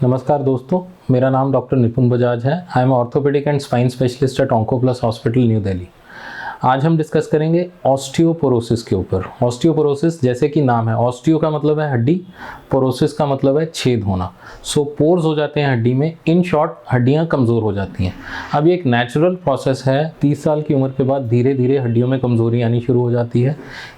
नमस्कार दोस्तों, मेरा नाम डॉक्टर निपुण बजाज है। I am orthopaedic and spine specialist at Oncoplus hospital New Delhi. आज हम डिस्कस करेंगे ऑस्टियोपोरोसिस के ऊपर। ऑस्टियोपोरोसिस जैसे कि नाम है, ऑस्टियो का मतलब है हड्डी, पोरोसिस का मतलब है छेद होना। सो पोर्स हो जाते हैं हड्डी में, इन शॉर्ट हड्डियां कमज़ोर हो जाती हैं। अब ये एक नेचुरल प्रोसेस है। 30 साल की उम्र के बाद धीरे धीरे हड्डियों में कमज़ोरी आनी शुरू हो जाती है।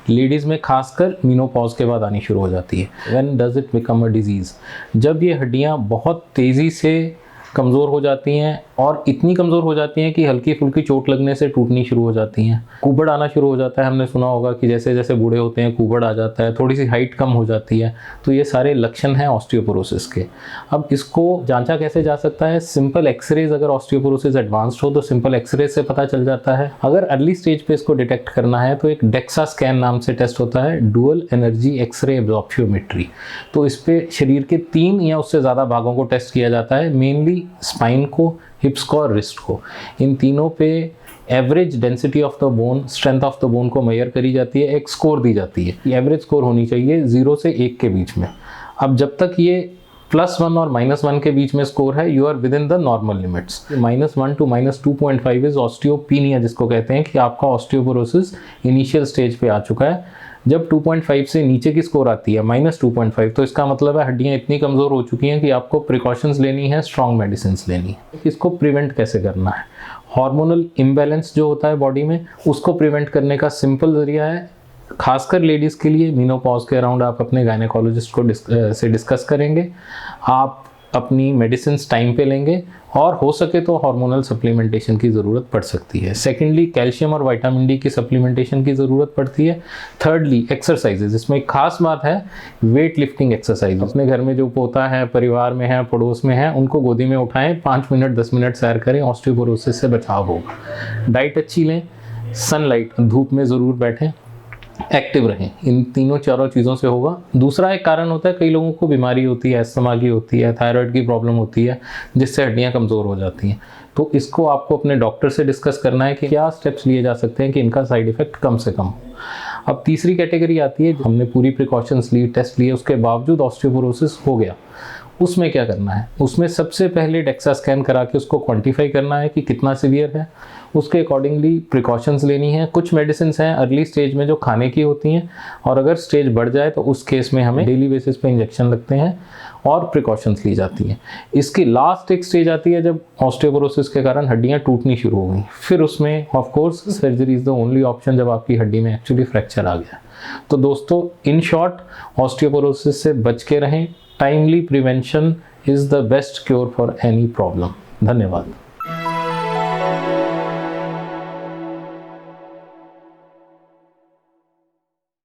लेडीज़ में खासकर मीनोपॉज के बाद आनी शुरू हो जाती है। When does it become a disease? जब ये हड्डियां बहुत तेज़ी से कमज़ोर हो जाती हैं और इतनी कमज़ोर हो जाती हैं कि हल्की फुल्की चोट लगने से टूटनी शुरू हो जाती हैं। कुबड़ आना शुरू हो जाता है। हमने सुना होगा कि जैसे जैसे बूढ़े होते हैं कुबड़ आ जाता है, थोड़ी सी हाइट कम हो जाती है। तो ये सारे लक्षण हैं ऑस्टियोपोरोसिस के। अब इसको जांचा कैसे जा सकता है? सिंपल एक्सरेज, अगर ऑस्टियोपोरोसिस एडवांस्ड हो तो सिंपल एक्सरेज से पता चल जाता है। अगर अर्ली स्टेज पे इसको डिटेक्ट करना है तो एक डेक्सा स्कैन नाम से टेस्ट होता है, डुअल एनर्जी एक्सरे एब्जॉर्प्शियोमेट्री। तो इस पे शरीर के 3 या उससे ज़्यादा भागों को टेस्ट किया जाता है, मेनली स्पाइन को, हिप्स को और रिस्ट को। इन तीनों पे average density of the bone, strength of the bone को मेजर करी जाती है, एक स्कोर दी जाती है। एवरेज स्कोर होनी चाहिए 0 से 1 के बीच में। अब जब तक ये +1 और -1 के बीच में स्कोर है, you are within the normal limits. -1 to -2.5 is osteopenia, जिसको कहते हैं कि आपका ऑस्टियोपोरोसिस इनिशियल स्टेज पे आ चुका है। जब 2.5 से नीचे की स्कोर आती है -2.5, तो इसका मतलब है हड्डियां इतनी कमज़ोर हो चुकी हैं कि आपको प्रिकॉशंस लेनी है, स्ट्रॉन्ग मेडिसिन लेनी है। इसको प्रिवेंट कैसे करना है? हार्मोनल इम्बैलेंस जो होता है बॉडी में, उसको प्रिवेंट करने का सिंपल जरिया है, खासकर लेडीज़ के लिए मीनोपॉज के अराउंड आप अपने गायनेकोलॉजिस्ट को से डिस्कस करेंगे। आप अपनी मेडिसिन टाइम पे लेंगे और हो सके तो हार्मोनल सप्लीमेंटेशन की ज़रूरत पड़ सकती है। सेकेंडली, कैल्शियम और विटामिन डी की सप्लीमेंटेशन की ज़रूरत पड़ती है। Thirdly, exercises. इसमें एक खास बात है, वेट लिफ्टिंग एक्सरसाइज। अपने घर में जो पोता है, परिवार में है, पड़ोस में है, उनको गोदी में उठाएं, 5 मिनट 10 मिनट सैर करें, ऑस्टियोपोरोसिस से बचाव होगा। डाइट अच्छी लें, सनलाइट, धूप में ज़रूर बैठें, एक्टिव रहें। इन तीनों चारों चीज़ों से होगा। दूसरा एक कारण होता है, कई लोगों को बीमारी होती है, अस्थमा की होती है, थायराइड की प्रॉब्लम होती है, जिससे हड्डियां कमज़ोर हो जाती हैं। तो इसको आपको अपने डॉक्टर से डिस्कस करना है कि क्या स्टेप्स लिए जा सकते हैं कि इनका साइड इफ़ेक्ट कम से कम हो। अब तीसरी कैटेगरी आती है, हमने पूरी प्रिकॉशंस ली, टेस्ट लिए, उसके बावजूद ऑस्टियोपोरोसिस हो गया। उसमें क्या करना है? उसमें सबसे पहले डेक्सा स्कैन करा के उसको क्वांटिफाई करना है कि कितना सीवियर है। उसके अकॉर्डिंगली प्रिकॉशंस लेनी है। कुछ मेडिसिन हैं अर्ली स्टेज में जो खाने की होती हैं, और अगर स्टेज बढ़ जाए तो उस केस में हमें डेली बेसिस पे इंजेक्शन लगते हैं और प्रिकॉशंस ली जाती हैं। इसकी लास्ट एक स्टेज आती है जब ऑस्टियोपोरोसिस के कारण हड्डियां टूटनी शुरू हो गई। फिर उसमें of course surgery is the only option, जब आपकी हड्डी में एक्चुअली फ्रैक्चर आ गया। तो दोस्तों, इन शॉर्ट, ऑस्टियोपोरोसिस से बच के रहें। Timely prevention is the best cure for any problem. धन्यवाद।